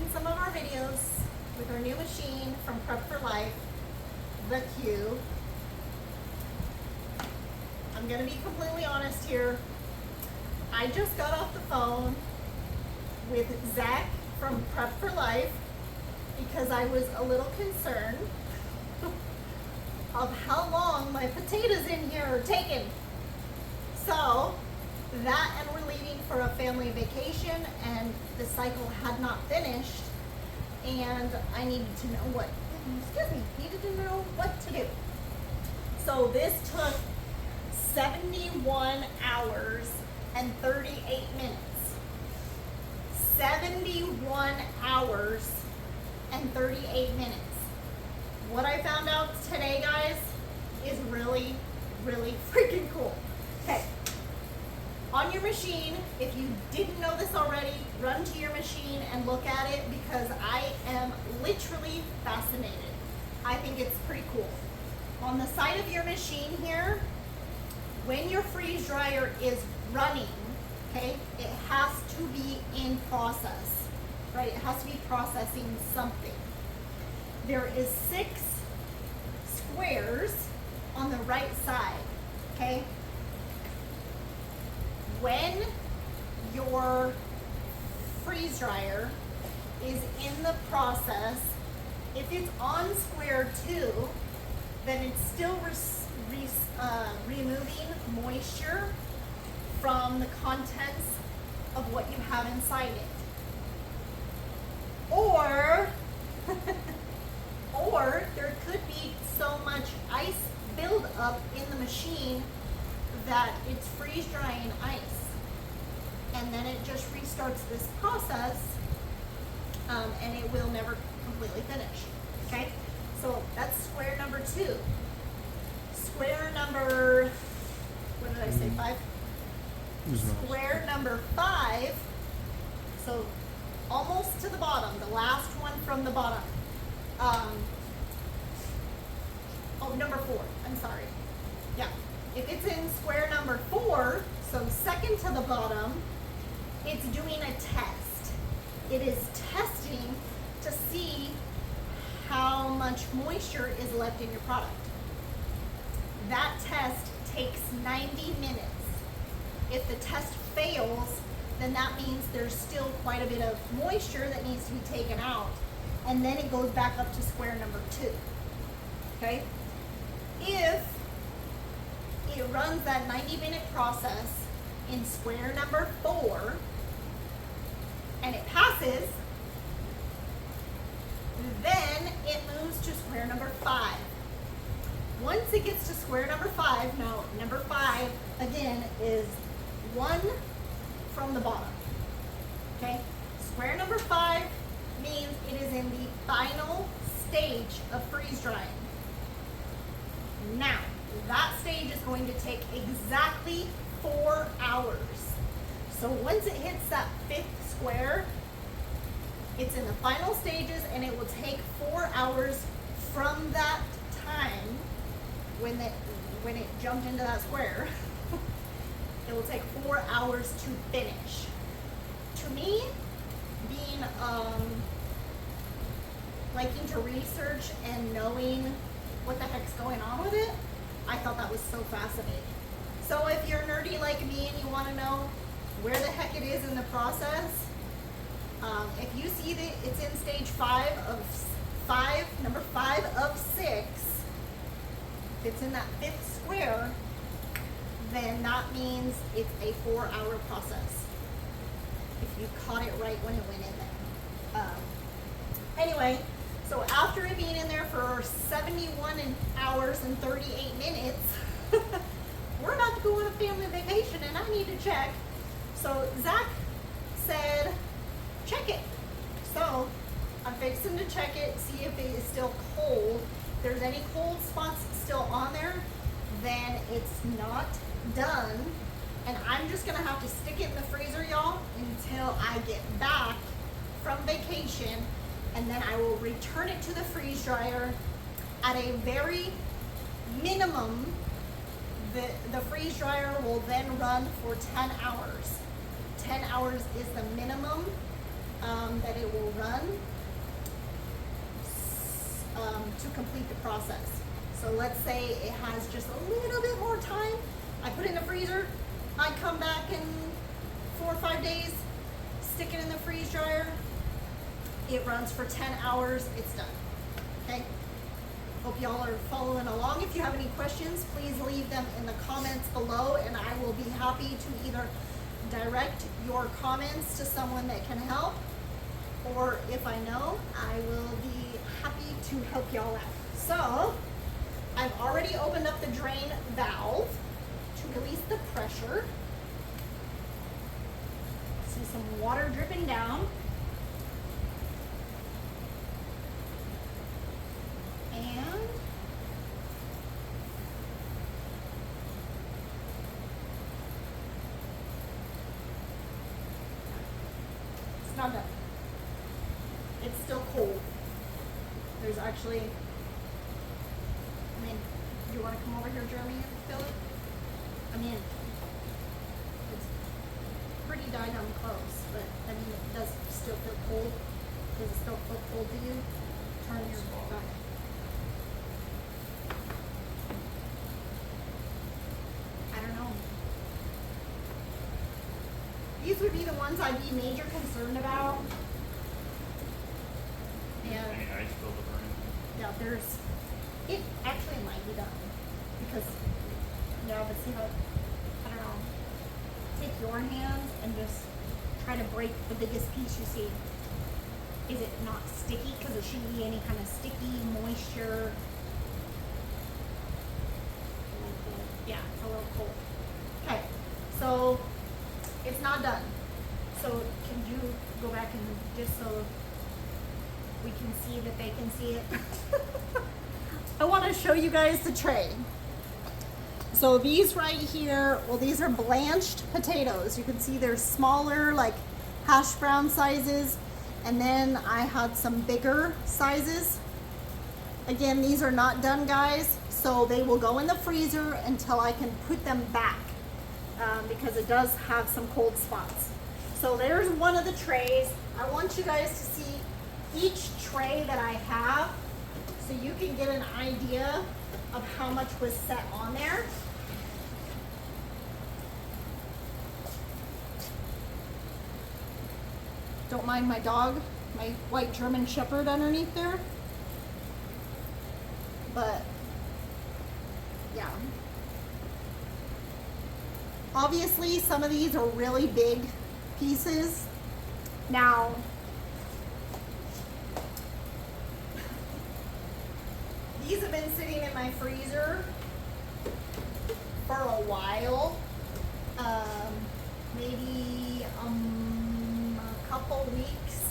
seen some of our videos with our new machine from Prep4Life, the Q. I'm gonna be completely honest here. I just got off the phone with Zach from Prep4Life because I was a little concerned of how long my potatoes in here are taking. So that, and we're leaving for a family vacation, and the cycle had not finished, and I needed to know what to do. So this took 71 hours and 38 minutes. 71 hours and 38 minutes. What I found out today, guys, is really, really freaking cool. Okay. On your machine, if you didn't know this already, run to your machine and look at it because I am literally fascinated. I think it's pretty cool. On the side of your machine here, when your freeze dryer is running, okay, it has to be in process, right? It has to be processing something. There is 6 squares on the right side, okay? When your freeze dryer is in the process, if it's on square 2, then it's still removing moisture from the contents of what you have inside it. Or there could be so much ice buildup in the machine that it's freeze drying ice, and then it just restarts this process, and it will never completely finish. Okay, so that's square number 2. Square number, what did I say, 5? Square number 5, so almost to the bottom, the last one from the bottom. Number 4, I'm sorry. Yeah. If it's in square number 4, so second to the bottom, it's doing a test. It is testing to see how much moisture is left in your product. That test takes 90 minutes. If the test fails, then that means there's still quite a bit of moisture that needs to be taken out, and then it goes back up to square number 2. Okay? If it runs that 90-minute process in square number 4 and it passes, then it moves to square number 5. Once it gets to square number 5, now number 5 again is 1 from the bottom. Okay? Square number 5 means it is in the final stage of freeze drying. Now, that stage is going to take exactly 4 hours. So once it hits that 5th square, it's in the final stages, and it will take 4 hours from that time when it jumped into that square. It will take 4 hours to finish. To me, being liking to research and knowing what the heck's going on with it, I thought that was so fascinating. So if you're nerdy like me and you want to know where the heck it is in the process, if you see that it's in stage 5 of 5, number 5 of 6, if it's in that 5th square, then that means it's a 4-hour process. If you caught it right when it went in there. Anyway, so after it being in there for 71 hours and 38 minutes, we're about to go on a family vacation and I need to check. So Zach said, check it. So I'm fixing to check it, see if it is still cold. If there's any cold spots still on there, then it's not done. And I'm just gonna have to stick it in the freezer, y'all, until I get back from vacation, and then I will return it to the freeze dryer at a very minimum. The freeze dryer will then run for 10 hours. 10 hours is the minimum that it will run to complete the process. So let's say it has just a little bit more time. I put it in the freezer. I come back in 4 or 5 days, stick it in the freeze dryer. It runs for 10 hours. It's done. Okay. Hope y'all are following along. If you have any questions, please leave them in the comments below, and I will be happy to either direct your comments to someone that can help, or if I know, I will be happy to help y'all out. So I've already opened up the drain valve to release the pressure. See some water dripping down. And it's not done. It's still cold. There's actually, I mean, you want to come over here, Jeremy, and fill it? I mean, it's pretty daggone close, but I mean, it does still feel cold. Does it still feel cold to you? Turn your back. I don't know. These would be the ones I'd be major concerned about. And any ice build up or anything? yeah, it actually might be done. Because, yeah, but see how, I don't know, take your hands and just try to break the biggest piece you see. Is it not sticky? Because it shouldn't be any kind of sticky moisture. Yeah, it's a little cold. Okay, so it's not done. So can you go back and just so we can see that they can see it? I want to show you guys the tray. So these right here, well, these are blanched potatoes. You can see they're smaller, like hash brown sizes. And then I had some bigger sizes. Again, these are not done, guys. So they will go in the freezer until I can put them back because it does have some cold spots. So there's one of the trays. I want you guys to see each tray that I have so you can get an idea of how much was set on there. Don't mind my dog, my white German Shepherd underneath there. But yeah. Obviously, some of these are really big pieces. Now, these have been sitting in my freezer for a while. Maybe a couple weeks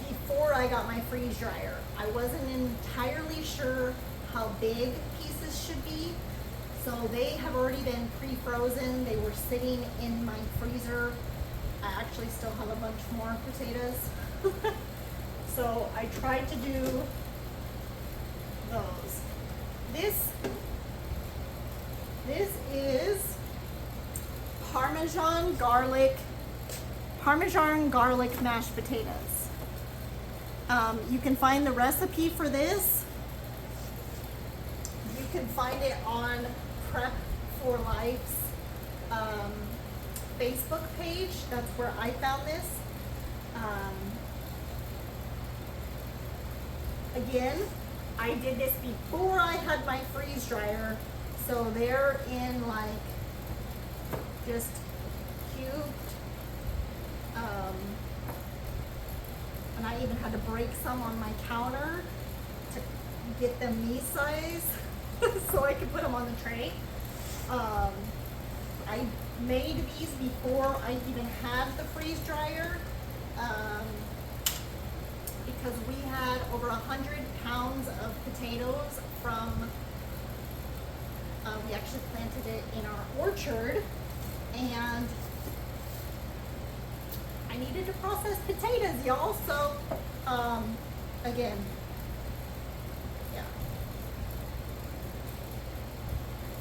before I got my freeze dryer. I wasn't entirely sure how big pieces should be. So they have already been pre-frozen. They were sitting in my freezer. I actually still have a bunch more potatoes. So I tried to do those. This is Parmesan garlic mashed potatoes. You can find the recipe for this. You can find it on Prep4Life's Facebook page. That's where I found this. Again, I did this before I had my freeze dryer, so they're in like just cubed. And I even had to break some on my counter to get them these size so I could put them on the tray. I made these before I even had the freeze dryer because we had over 100 pounds of potatoes from, we actually planted it in our orchard, and I needed to process potatoes, y'all, so again, yeah.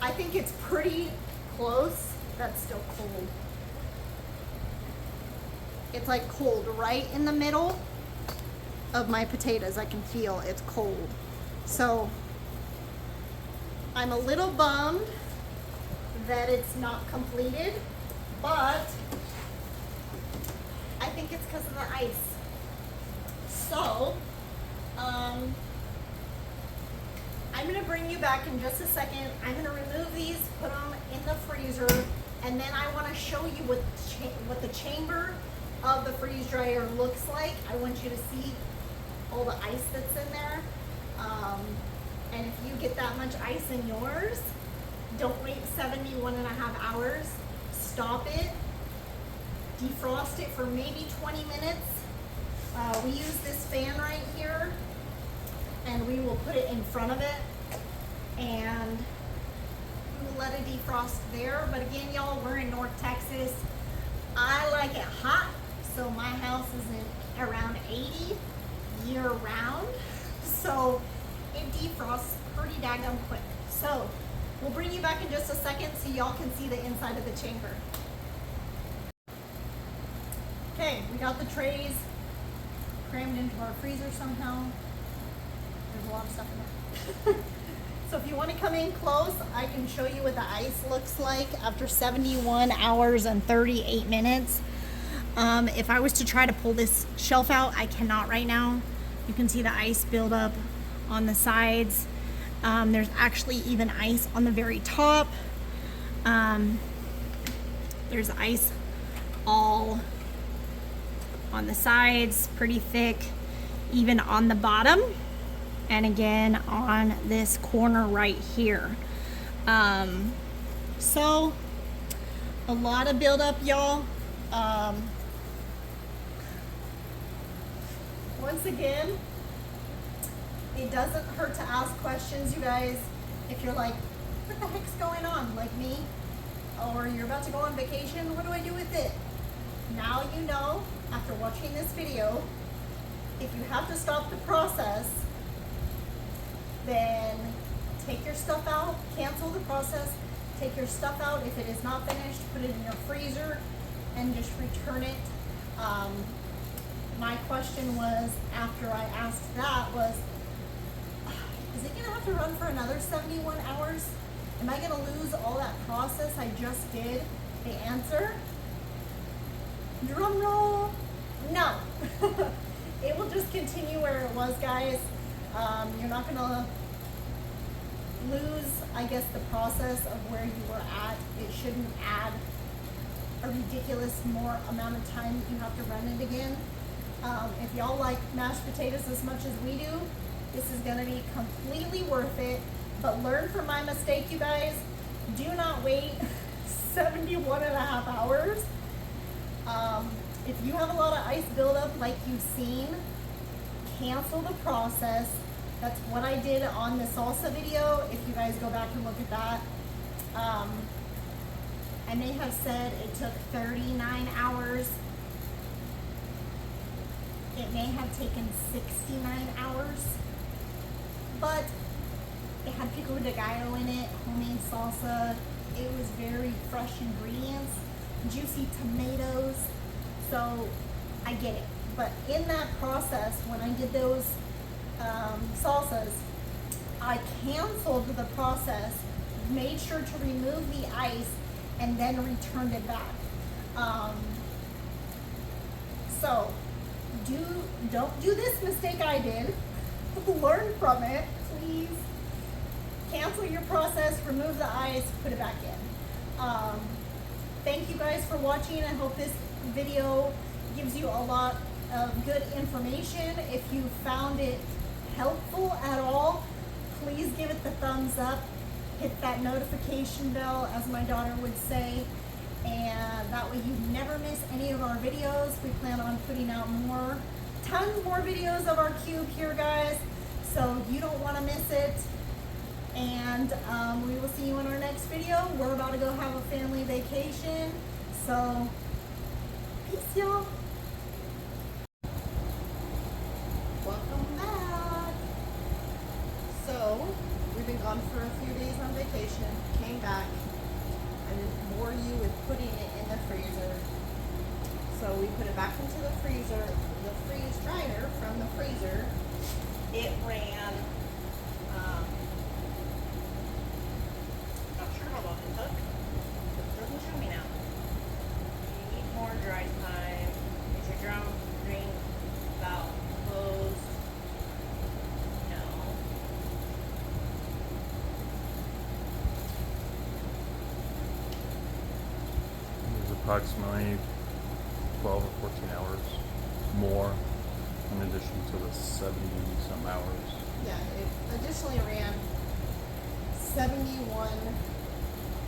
I think it's pretty close. That's still cold. It's like cold right in the middle of my potatoes. I can feel it's cold. So I'm a little bummed that it's not completed, but I think it's because of the ice. So, I'm gonna bring you back in just a second. I'm gonna remove these, put them in the freezer, and then I wanna show you what the chamber of the freeze dryer looks like. I want you to see all the ice that's in there. And if you get that much ice in yours, don't wait 71.5 hours. Stop it, defrost it for maybe 20 minutes. We use this fan right here, and we will put it in front of it, and we will let it defrost there. But again, y'all, we're in North Texas. I like it hot, so my house is in around 80 year round, so it defrosts pretty daggone quick. So we'll bring you back in just a second so y'all can see the inside of the chamber. Okay, we got the trays crammed into our freezer somehow. There's a lot of stuff in there. So if you want to come in close, I can show you what the ice looks like after 71 hours and 38 minutes. If I was to try to pull this shelf out, I cannot right now. You can see the ice build up on the sides. There's actually even ice on the very top. There's ice all on the sides, pretty thick, even on the bottom, and again on this corner right here. So a lot of buildup, y'all. Once again, it doesn't hurt to ask questions, you guys. If you're like, what the heck's going on, like me, or you're about to go on vacation, what do I do with it? Now you know, after watching this video, if you have to stop the process, then take your stuff out, cancel the process, take your stuff out. If it is not finished, put it in your freezer and just return it. My question was, after I asked that, was, is it gonna have to run for another 71 hours? Am I gonna lose all that process I just did? The answer, drum roll, no. It will just continue where it was, guys. You're not gonna lose, I guess, the process of where you were at. It shouldn't add a ridiculous more amount of time that you have to run it again. If y'all like mashed potatoes as much as we do, this is gonna be completely worth it. But learn from my mistake, you guys. Do not wait 71.5 hours. If you have a lot of ice buildup like you've seen, cancel the process. That's what I did on the salsa video. If you guys go back and look at that, I may have said it took 39 hours. It may have taken 69 hours, but it had pico de gallo in it, homemade salsa. It was very fresh ingredients, juicy tomatoes. So I get it. But in that process, when I did those salsas, I canceled the process, made sure to remove the ice, and then returned it back. So don't do this mistake I did. Learn from it, please. Cancel your process, remove the ice, put it back in. Thank you guys for watching. I hope this video gives you a lot of good information. If you found it helpful at all, please give it the thumbs up. Hit that notification bell, as my daughter would say, and that way you never miss any of our videos. We plan on putting out tons more videos of our cube here, guys, so you don't want to miss it. And we will see you in our next video. We're about to go have a family vacation, so peace, y'all. Welcome back. So we've been gone for a few days on vacation, came back. I didn't bore you with putting it in the freezer. So we put it back into the freezer, the freeze dryer from the freezer. It ran, not sure how long it took. It doesn't show me now. You need more dry time. Is your drain valve closed? No. It was approximately 12 or 14 hours more in addition to the 70 some hours. Yeah, it additionally ran 71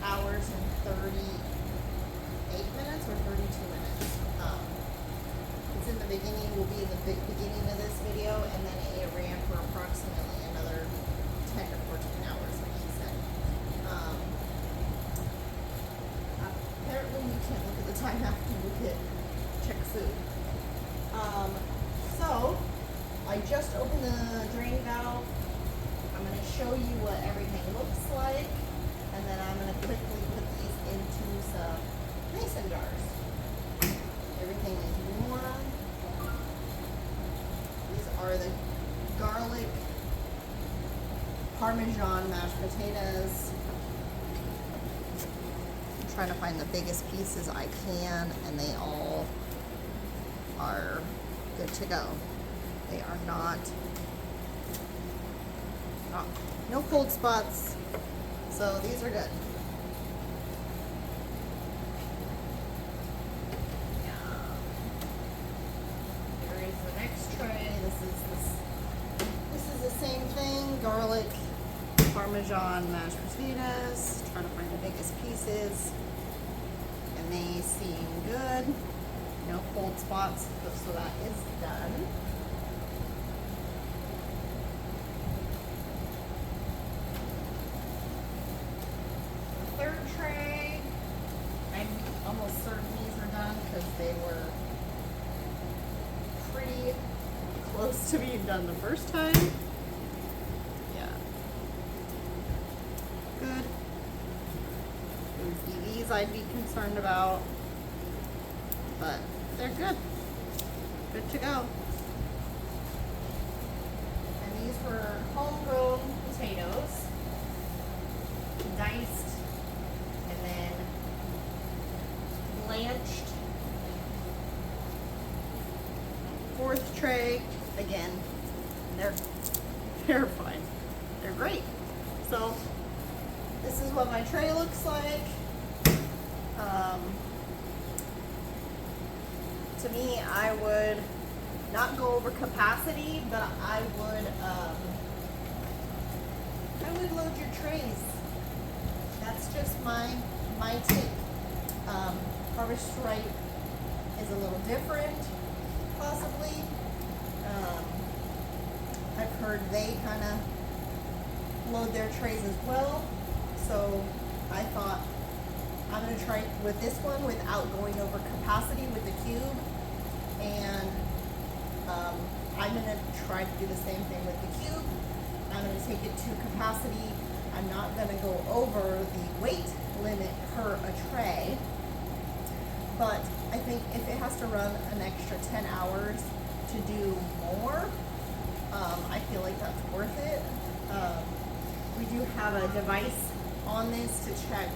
hours and 38 minutes or 32 minutes. It's in the beginning, will be in the beginning of this video, and then it ran for approximately another 10 to 14 hours, like he said. Apparently you can't look at the time after you check food. So, I just opened the drain valve. I'm going to show you what everything looks like, and then I'm going to quickly put these into some mason jars. Everything is warm. These are the garlic parmesan mashed potatoes. I'm trying to find the biggest pieces I can, and they all are good to go. They are not no cold spots, so these are good. Here is the next tray. This is the same thing. Garlic parmesan mashed potatoes. Trying to find the biggest pieces, and they seem good. No cold spots, so that is done. The third tray, I'm almost certain these are done because they were pretty close to being done the first time. Yeah. Good. It would be these I'd be concerned about, but they're good. Good to go. And these were homegrown potatoes, diced and then blanched. Fourth tray, again, they're fine. They're great. So this is what my tray looks like. To me, I would not go over capacity, but I would load your trays. That's just my take. Harvest Right is a little different, possibly. I've heard they kind of load their trays as well, so I thought I'm going to try with this one without going over capacity with the cube, and I'm going to try to do the same thing with the cube. I'm going to take it to capacity. I'm not going to go over the weight limit per a tray, but I think if it has to run an extra 10 hours to do more, I feel like that's worth it. We do have a device on this to check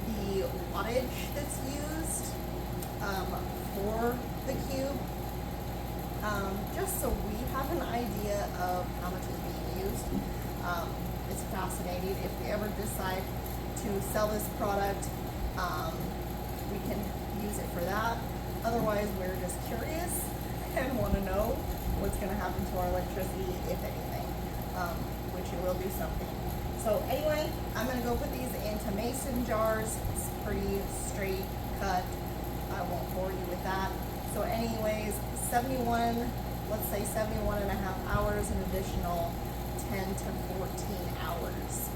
the wattage that's used for the cube, just so we have an idea of how much is being used. It's fascinating. If we ever decide to sell this product, we can use it for that. Otherwise, we're just curious and want to know what's going to happen to our electricity, if anything, which it will do something. So anyway, I'm going to go put these into mason jars. It's pretty straight cut. I won't bore you with that. So anyways, 71, let's say 71 and a half hours, an additional 10 to 14 hours.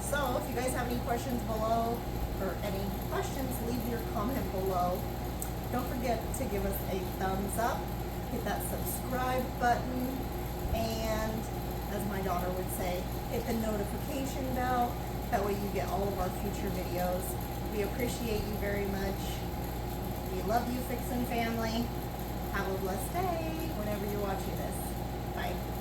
So if you guys have any questions below, or any questions, leave your comment below. Don't forget to give us a thumbs up, hit that subscribe button, and as my daughter would say, hit the notification bell. That way you get all of our future videos. We appreciate you very much. We love you, Fixin' family. Have a blessed day whenever you're watching this. Bye.